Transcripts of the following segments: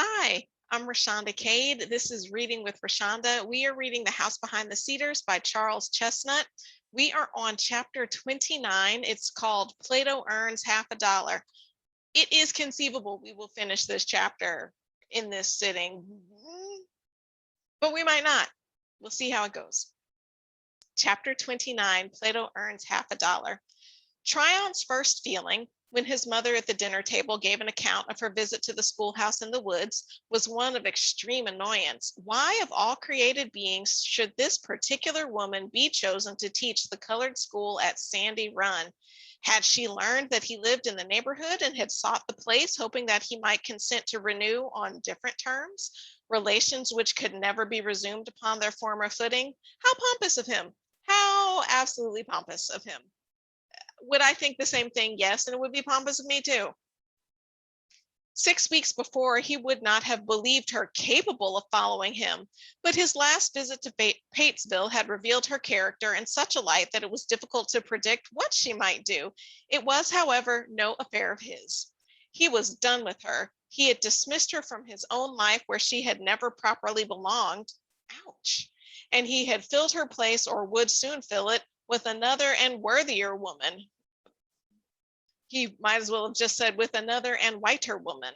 Hi, I'm Rashonda Cade. This is Reading with Rashonda. We are reading The House Behind the Cedars by Charles Chesnutt. We are on chapter 29. It's called Plato Earns Half a Dollar. It is conceivable we will finish this chapter in this sitting, but we might not. We'll see how it goes. Chapter 29, Plato Earns Half a Dollar. Tryon's first feeling, when his mother at the dinner table gave an account of her visit to the schoolhouse in the woods, was one of extreme annoyance. Why, of all created beings, should this particular woman be chosen to teach the colored school at Sandy Run? Had she learned that he lived in the neighborhood and had sought the place, hoping that he might consent to renew on different terms relations which could never be resumed upon their former footing? How pompous of him! How absolutely pompous of him! Would I think the same thing? Yes, and it would be pompous of me too. 6 weeks before, he would not have believed her capable of following him, but his last visit to Patesville had revealed her character in such a light that it was difficult to predict what she might do. It was, however, no affair of his. He was done with her. He had dismissed her from his own life where she had never properly belonged. Ouch. And he had filled her place, or would soon fill it, with another and worthier woman. He might as well have just said with another and whiter woman.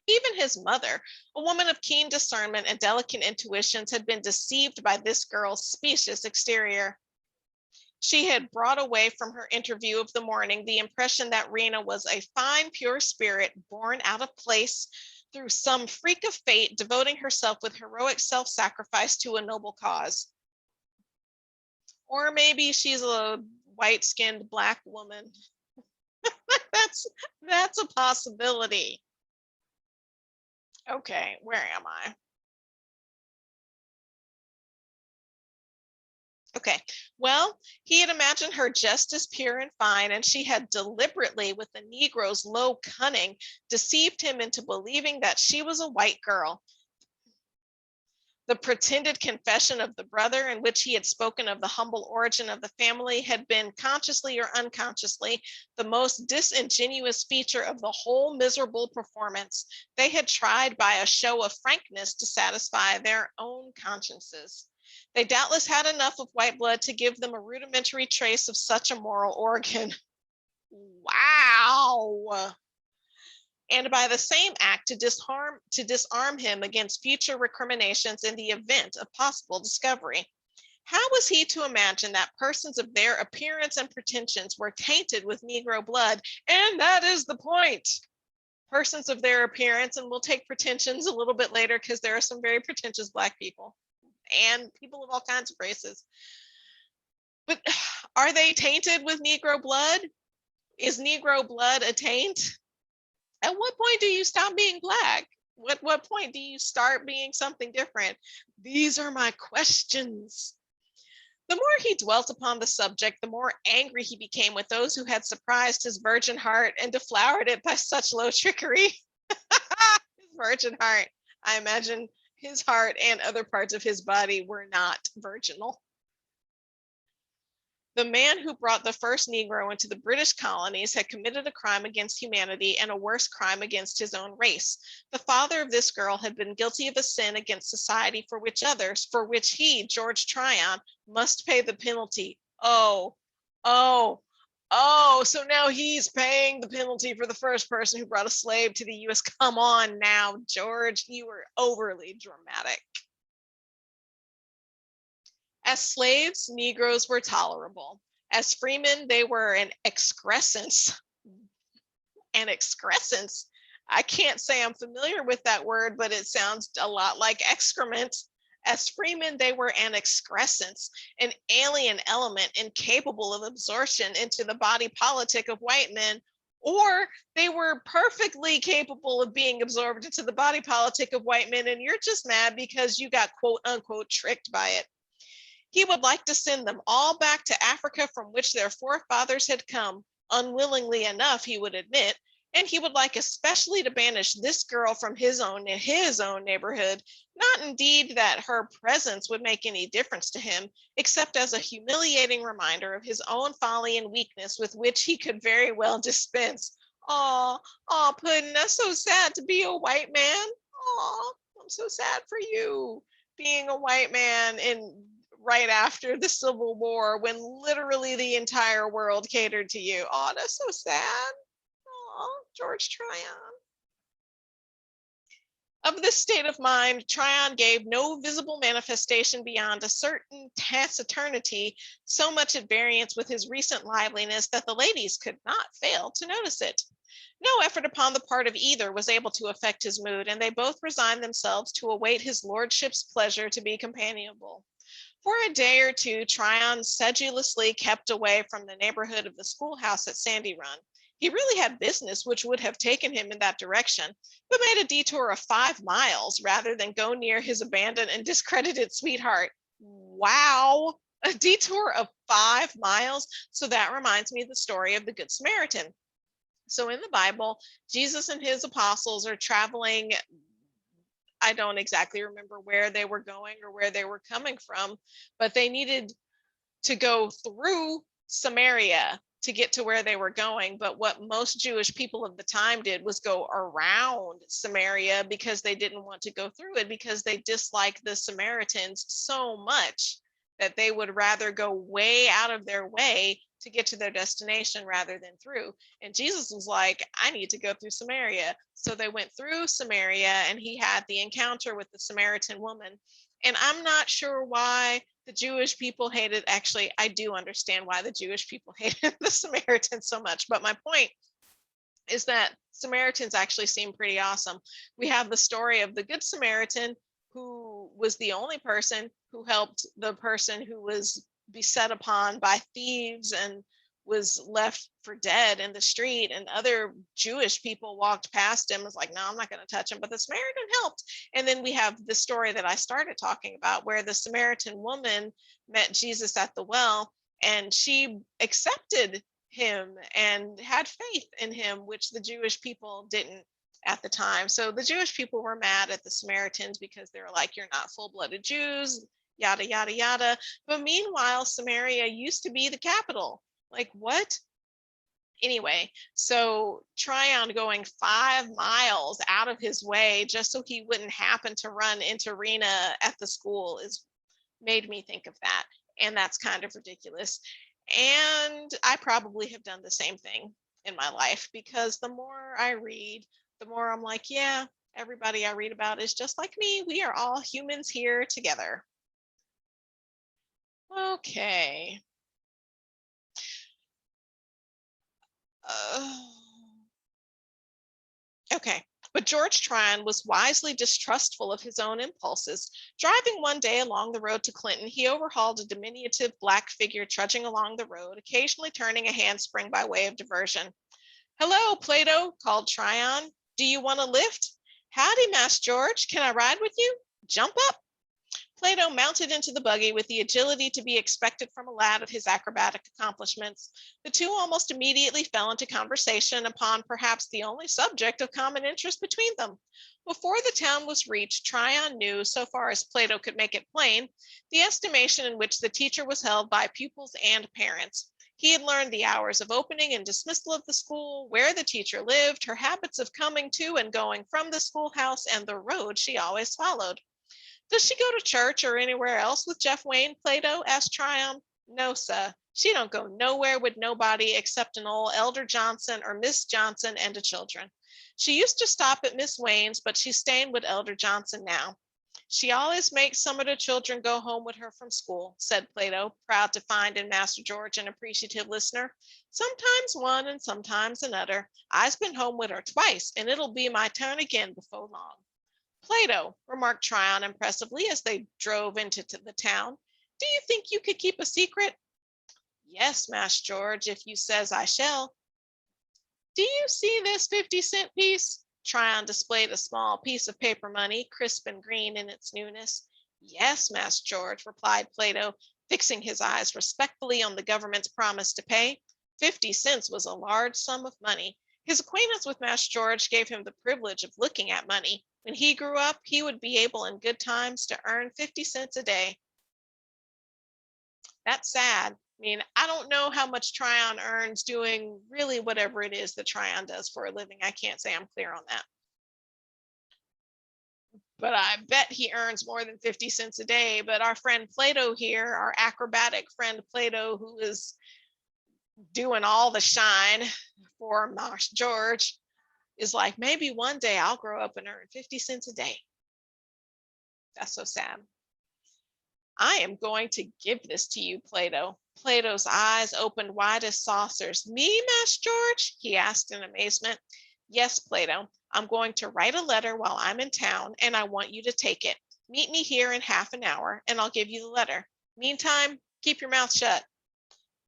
Even his mother, a woman of keen discernment and delicate intuitions, had been deceived by this girl's specious exterior. She had brought away from her interview of the morning the impression that Rena was a fine, pure spirit, born out of place through some freak of fate, devoting herself with heroic self-sacrifice to a noble cause. Or maybe she's a white-skinned Black woman. That's a possibility. Okay, where am I? Okay, well, he had imagined her just as pure and fine, and she had deliberately, with the Negro's low cunning, deceived him into believing that she was a white girl. The pretended confession of the brother, in which he had spoken of the humble origin of the family, had been, consciously or unconsciously, the most disingenuous feature of the whole miserable performance. They had tried by a show of frankness to satisfy their own consciences. They doubtless had enough of white blood to give them a rudimentary trace of such a moral organ. Wow. And by the same act to disarm him against future recriminations in the event of possible discovery. How was he to imagine that persons of their appearance and pretensions were tainted with Negro blood? And that is the point. Persons of their appearance, and we'll take pretensions a little bit later because there are some very pretentious Black people and people of all kinds of races. But are they tainted with Negro blood? Is Negro blood a taint? At what point do you stop being Black? What point do you start being something different? These are my questions. The more he dwelt upon the subject, the more angry he became with those who had surprised his virgin heart and deflowered it by such low trickery. His virgin heart. I imagine his heart and other parts of his body were not virginal. The man who brought the first Negro into the British colonies had committed a crime against humanity and a worse crime against his own race. The father of this girl had been guilty of a sin against society for which he, George Tryon, must pay the penalty. Oh, so now he's paying the penalty for the first person who brought a slave to the US. Come on now, George, you were overly dramatic. As slaves, Negroes were tolerable. As freemen, they were an excrescence. An excrescence. I can't say I'm familiar with that word, but it sounds a lot like excrement. As freemen, they were an excrescence, an alien element incapable of absorption into the body politic of white men, or they were perfectly capable of being absorbed into the body politic of white men, and you're just mad because you got quote unquote tricked by it. He would like to send them all back to Africa from which their forefathers had come, unwillingly enough, he would admit, and he would like especially to banish this girl from his own neighborhood. Not indeed that her presence would make any difference to him, except as a humiliating reminder of his own folly and weakness with which he could very well dispense. Oh, Puddin', that's so sad to be a white man. Oh, I'm so sad for you being a white man in right after the Civil War when literally the entire world catered to you. Oh, that's so sad. Oh, George Tryon. Of this state of mind, Tryon gave no visible manifestation beyond a certain taciturnity, so much at variance with his recent liveliness that the ladies could not fail to notice it. No effort upon the part of either was able to affect his mood, and they both resigned themselves to await his lordship's pleasure to be companionable. For a day or two, Tryon sedulously kept away from the neighborhood of the schoolhouse at Sandy Run. He really had business which would have taken him in that direction, but made a detour of 5 miles rather than go near his abandoned and discredited sweetheart. Wow, a detour of 5 miles. So that reminds me of the story of the Good Samaritan. So in the Bible, Jesus and his apostles are traveling. I don't exactly remember where they were going or where they were coming from, but they needed to go through Samaria to get to where they were going. But what most Jewish people of the time did was go around Samaria because they didn't want to go through it, because they disliked the Samaritans so much that they would rather go way out of their way to get to their destination rather than through. And Jesus was like, I need to go through Samaria. So they went through Samaria and he had the encounter with the Samaritan woman. And I'm not sure why the Jewish people hated, actually, I do understand why the Jewish people hated the Samaritans so much. But my point is that Samaritans actually seem pretty awesome. We have the story of the Good Samaritan, who was the only person who helped the person who was beset upon by thieves and was left for dead in the street, and other Jewish people walked past him, was like, no, I'm not going to touch him, but the Samaritan helped. And then we have the story that I started talking about where the Samaritan woman met Jesus at the well, and she accepted him and had faith in him, which the Jewish people didn't at the time. So the Jewish people were mad at the Samaritans because they were like, you're not full-blooded Jews, yada, yada, yada. But meanwhile, Samaria used to be the capital. Like, what? Anyway, so Tryon going 5 miles out of his way just so he wouldn't happen to run into Rena at the school is made me think of that. And that's kind of ridiculous. And I probably have done the same thing in my life, because the more I read, the more I'm like, yeah, everybody I read about is just like me. We are all humans here together. Okay. Okay. But George Tryon was wisely distrustful of his own impulses. Driving one day along the road to Clinton, he overhauled a diminutive black figure trudging along the road, occasionally turning a handspring by way of diversion. Hello, Plato, called Tryon. Do you want a lift? Howdy, Mass George. Can I ride with you? Jump up. Plato mounted into the buggy with the agility to be expected from a lad of his acrobatic accomplishments. The two almost immediately fell into conversation upon perhaps the only subject of common interest between them. Before the town was reached, Tryon knew, so far as Plato could make it plain, the estimation in which the teacher was held by pupils and parents. He had learned the hours of opening and dismissal of the school, where the teacher lived, her habits of coming to and going from the schoolhouse, and the road she always followed. Does she go to church or anywhere else with Jeff Wayne, Plato? Asked Tryon. No, sir. She don't go nowhere with nobody except an old Elder Johnson or Miss Johnson and the children. She used to stop at Miss Wayne's, but she's staying with Elder Johnson now. She always makes some of the children go home with her from school, said Plato, proud to find in Master George an appreciative listener. Sometimes one and sometimes another. I's been home with her twice, and it'll be my turn again before long. Plato, remarked Tryon impressively as they drove into the town, do you think you could keep a secret? Yes, Mass George, if you says I shall. Do you see this 50-cent piece? Tryon displayed a small piece of paper money, crisp and green in its newness. Yes, Mass George, replied Plato, fixing his eyes respectfully on the government's promise to pay. 50 cents was a large sum of money. His acquaintance with Mass George gave him the privilege of looking at money. When he grew up, he would be able in good times to earn 50 cents a day. That's sad. I mean, I don't know how much Tryon earns doing really whatever it is that Tryon does for a living. I can't say I'm clear on that. But I bet he earns more than 50 cents a day. But our friend Plato here, our acrobatic friend Plato, who is doing all the shine for Marsh George, is like, maybe one day I'll grow up and earn 50 cents a day. That's so sad. I am going to give this to you, Plato. Plato's eyes opened wide as saucers. Me, Mass George? He asked in amazement. Yes, Plato. I'm going to write a letter while I'm in town, and I want you to take it. Meet me here in half an hour, and I'll give you the letter. Meantime, keep your mouth shut.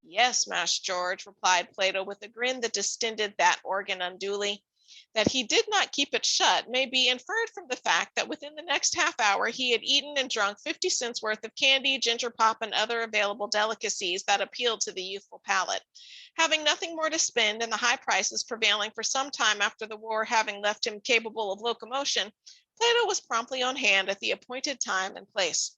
Yes, Mass George, replied Plato with a grin that distended that organ unduly. That he did not keep it shut may be inferred from the fact that within the next half hour he had eaten and drunk 50 cents worth of candy, ginger pop, and other available delicacies that appealed to the youthful palate. Having nothing more to spend and the high prices prevailing for some time after the war having left him capable of locomotion, Plato was promptly on hand at the appointed time and place.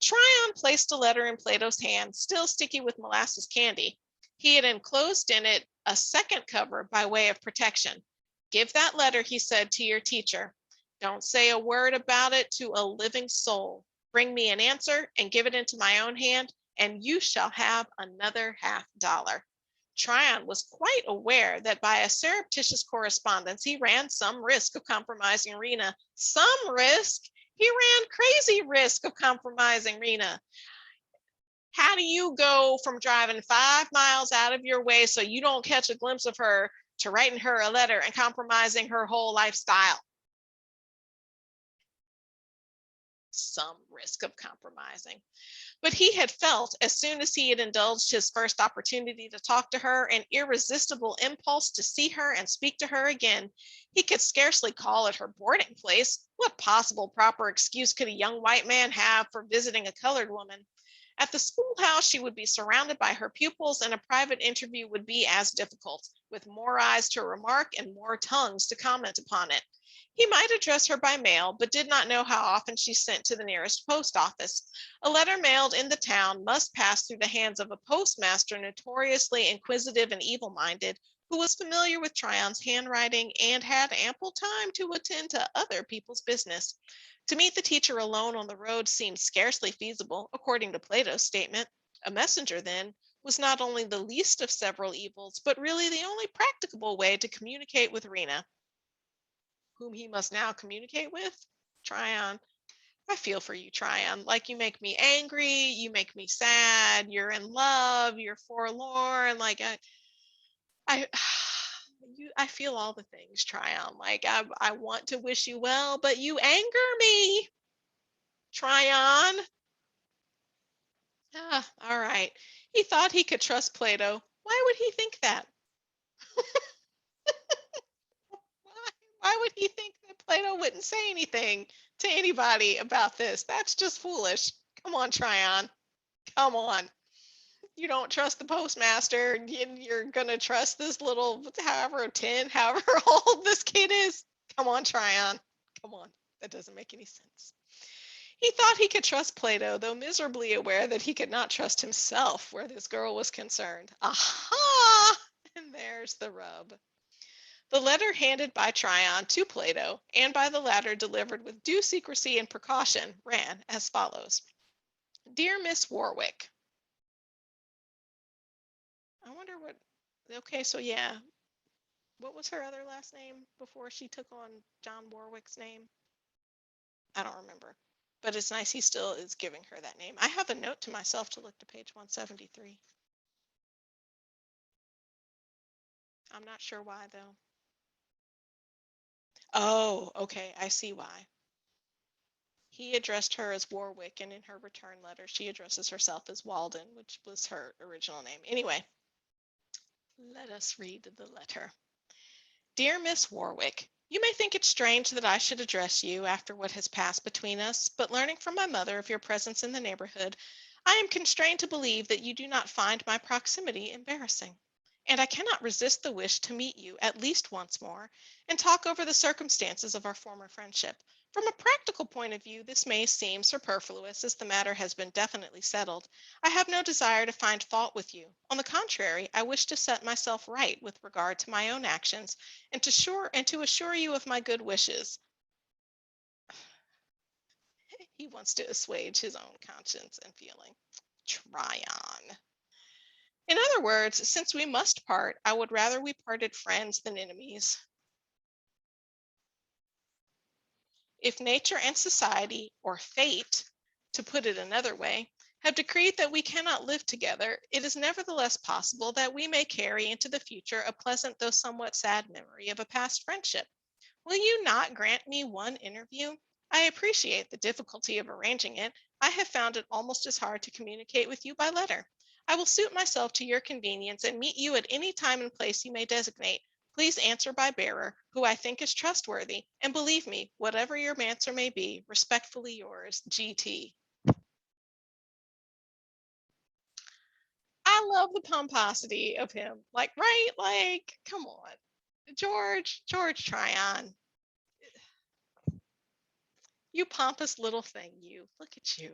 Tryon placed a letter in Plato's hand, still sticky with molasses candy. He had enclosed in it a second cover by way of protection. Give that letter, he said, to your teacher. Don't say a word about it to a living soul. Bring me an answer and give it into my own hand, and you shall have another $50. Tryon was quite aware that by a surreptitious correspondence he ran some risk of compromising Rena. Some risk? He ran crazy risk of compromising Rena. How do you go from driving 5 miles out of your way so you don't catch a glimpse of her to writing her a letter and compromising her whole lifestyle? Some risk of compromising. But he had felt, as soon as he had indulged his first opportunity to talk to her, an irresistible impulse to see her and speak to her again. He could scarcely call it her boarding place. What possible proper excuse could a young white man have for visiting a colored woman? At the schoolhouse, she would be surrounded by her pupils, and a private interview would be as difficult, with more eyes to remark and more tongues to comment upon it. He might address her by mail, but did not know how often she sent to the nearest post office. A letter mailed in the town must pass through the hands of a postmaster notoriously inquisitive and evil-minded, who was familiar with Tryon's handwriting and had ample time to attend to other people's business. To meet the teacher alone on the road seemed scarcely feasible, according to Plato's statement. A messenger, then, was not only the least of several evils, but really the only practicable way to communicate with Rena, whom he must now communicate with. Tryon. I feel for you, Tryon. Like, you make me angry, you make me sad, you're in love, you're forlorn. Like, I I feel all the things, Tryon. Like, I want to wish you well, but you anger me, Tryon. All right. He thought he could trust Plato. Why would he think that? Why would he think that Plato wouldn't say anything to anybody about this? That's just foolish. Come on, Tryon. Come on. You don't trust the postmaster, and you're going to trust this little, however 10, however old this kid is. Come on, Tryon. Come on. That doesn't make any sense. He thought he could trust Plato, though miserably aware that he could not trust himself where this girl was concerned. Aha! And there's the rub. The letter handed by Tryon to Plato, and by the latter delivered with due secrecy and precaution, ran as follows. Dear Miss Warwick. I wonder what, okay, so yeah. What was her other last name before she took on John Warwick's name? I don't remember. But it's nice he still is giving her that name. I have a note to myself to look to page 173. I'm not sure why, though. Oh, okay, I see why. He addressed her as Warwick, and in her return letter, she addresses herself as Walden, which was her original name. Anyway, let us read the letter. Dear Miss Warwick, you may think it strange that I should address you after what has passed between us, but learning from my mother of your presence in the neighborhood, I am constrained to believe that you do not find my proximity embarrassing. And I cannot resist the wish to meet you at least once more and talk over the circumstances of our former friendship, From a practical point of view, this may seem superfluous as the matter has been definitely settled. I have no desire to find fault with you. On the contrary, I wish to set myself right with regard to my own actions and to assure you of my good wishes. He wants to assuage his own conscience and feeling. Try on. In other words, since we must part, I would rather we parted friends than enemies. If nature and society, or fate, to put it another way, have decreed that we cannot live together, it is nevertheless possible that we may carry into the future a pleasant though somewhat sad memory of a past friendship. Will you not grant me one interview? I appreciate the difficulty of arranging it. I have found it almost as hard to communicate with you by letter. I will suit myself to your convenience and meet you at any time and place you may designate. Please answer by bearer, who I think is trustworthy, and believe me, whatever your answer may be, respectfully yours, GT. I love the pomposity of him. Like, right? Like, come on. George Tryon. You pompous little thing, you. Look at you.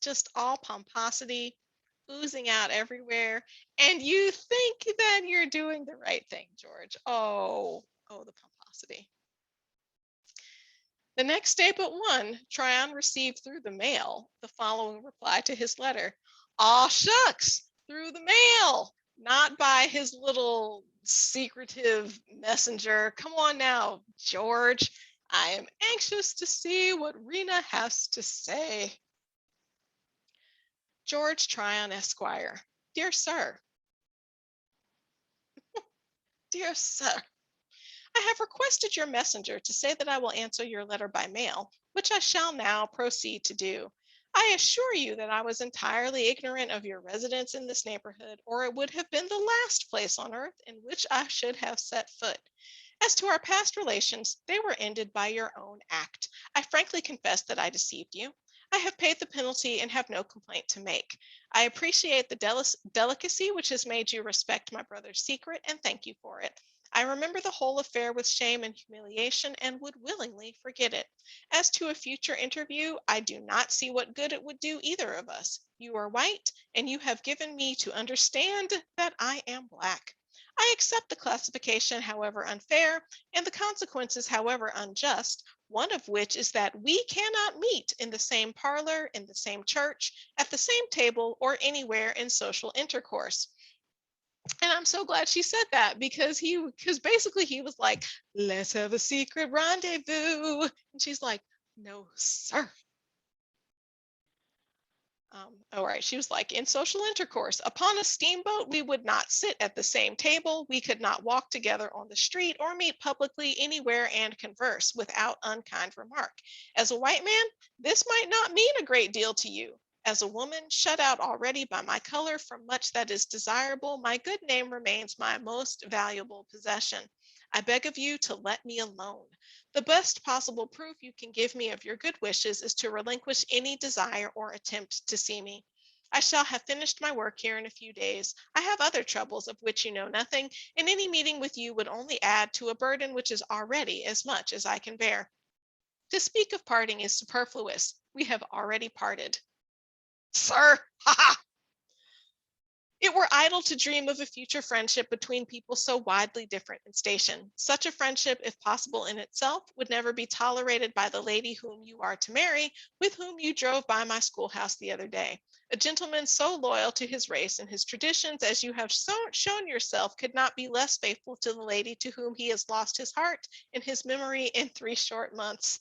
Just all pomposity oozing out everywhere. And you think that you're doing the right thing, George. Oh, the pomposity. The next day but one, Tryon received through the mail the following reply to his letter. Aw, shucks, through the mail, not by his little secretive messenger. Come on now, George. I am anxious to see what Rena has to say. George Tryon, Esquire. Dear Sir, dear Sir, I have requested your messenger to say that I will answer your letter by mail, which I shall now proceed to do. I assure you that I was entirely ignorant of your residence in this neighborhood, or it would have been the last place on earth in which I should have set foot. As to our past relations, they were ended by your own act. I frankly confess that I deceived you. I have paid the penalty and have no complaint to make. I appreciate the delicacy which has made you respect my brother's secret, and thank you for it. I remember the whole affair with shame and humiliation and would willingly forget it. As to a future interview, I do not see what good it would do either of us. You are white, and you have given me to understand that I am black. I accept the classification, however unfair, and the consequences, however unjust, one of which is that we cannot meet in the same parlor, in the same church, at the same table, or anywhere in social intercourse. And I'm so glad she said that because basically he was like, let's have a secret rendezvous. And she's like, no, sir. All right, she was like, in social intercourse, upon a steamboat, we would not sit at the same table. We could not walk together on the street or meet publicly anywhere and converse without unkind remark. As a white man, this might not mean a great deal to you. As a woman, shut out already by my color from much that is desirable, my good name remains my most valuable possession. I beg of you to let me alone. The best possible proof you can give me of your good wishes is to relinquish any desire or attempt to see me. I shall have finished my work here in a few days. I have other troubles of which you know nothing, and any meeting with you would only add to a burden which is already as much as I can bear. To speak of parting is superfluous. We have already parted. Sir, ha ha! It were idle to dream of a future friendship between people so widely different in station. Such a friendship, if possible in itself, would never be tolerated by the lady whom you are to marry, with whom you drove by my schoolhouse the other day. A gentleman so loyal to his race and his traditions as you have shown yourself could not be less faithful to the lady to whom he has lost his heart and his memory in 3 short months.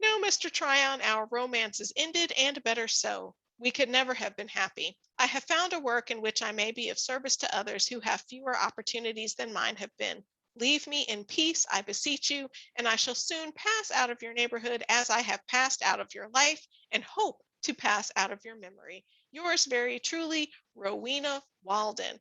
No, Mr. Tryon, our romance is ended, and better so. We could never have been happy. I have found a work in which I may be of service to others who have fewer opportunities than mine have been. Leave me in peace, I beseech you, and I shall soon pass out of your neighborhood as I have passed out of your life and hope to pass out of your memory. Yours very truly, Rowena Walden.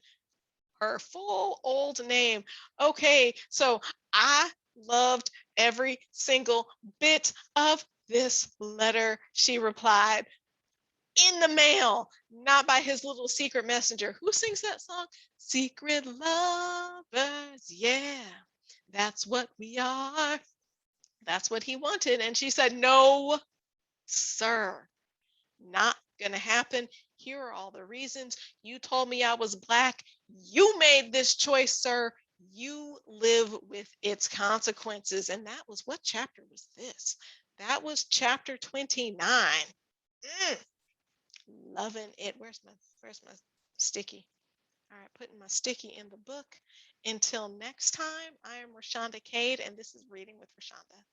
Her full old name. Okay, so I loved every single bit of this letter, she replied. In the mail, not by his little secret messenger. Who sings that song? Secret lovers, yeah, that's what we are. That's what he wanted. And she said, no, sir, not going to happen. Here are all the reasons. You told me I was black. You made this choice, sir. You live with its consequences. And that was, what chapter was this? That was chapter 29. Loving it. Where's my sticky? All right, putting my sticky in the book. Until next time, I am Rashonda Cade, and this is Reading with Rashonda.